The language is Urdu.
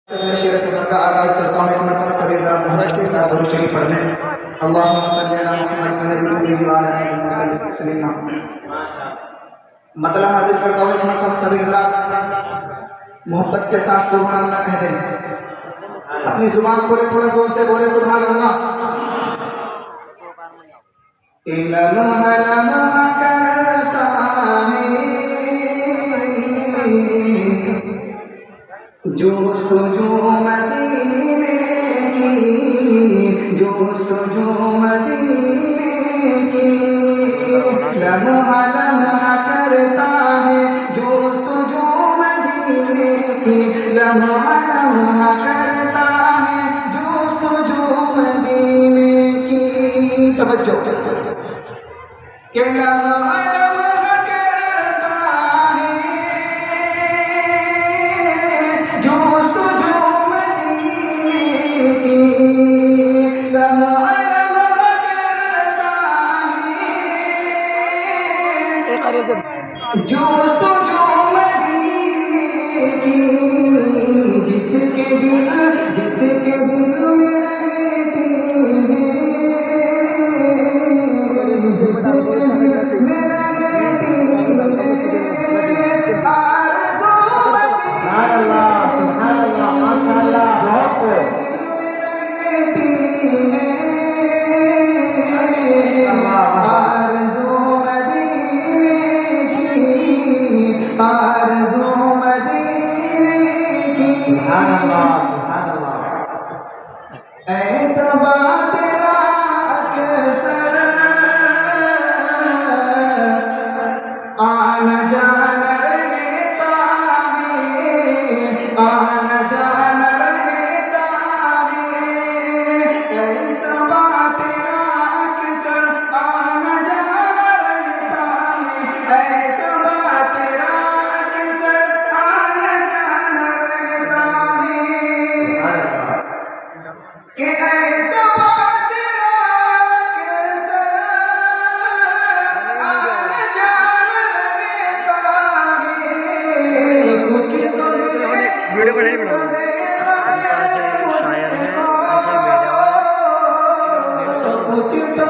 شیر صدر کا آغاز کرتا ہوں. ایک مرتبہ سبھی ذرا محرش کے ساتھ درود شریف پڑھ لیں. اللہم صلی علی محمد نبی وعلی آلہ وسلم. مطلب حاضر کرتا ہوں. ایک مرتبہ سبھی ذرا محبت کے ساتھ سبحان اللہ کہہ دیں. اپنی زبان کھولے تھوڑے زور سے بولے سبحان اللہ. لمحہ لمحہ کرتا ہے جستجو مدینے کی، جستجو مدینے کی. لمحہ لمحہ کرتا ہے جستجو مدینے کی، لمحہ لمحہ کرتا ہے جستجو مدینے کی. توجہ کہ لمحہ لمحہ کرتا ہے جستجو مدینے کی، لمحہ لمحہ کرتا ہے جستجو مدینے کی. جس کے دل میں رہتی ہے، جس کے دل میں رہتی ہے آرزو مدینے آرزو مدینے کی. سبحان اللہ سبحان اللہ. ایسا بات تیرا اکثر آنا جانا رہتا ہے، آنا جانا رہتا ہے. ایسا بات تیرا اکثر آنا جانا رہتا ہے. ایسا بات تیرا اکثر آنا جانا رہتا ہے کہ ایسا بات تیرا اکثر آنا جانا رہتا ہے. کچھ تو ویڈیو بنائی شاعر ہے ایسے میڈیا والا کچھ تو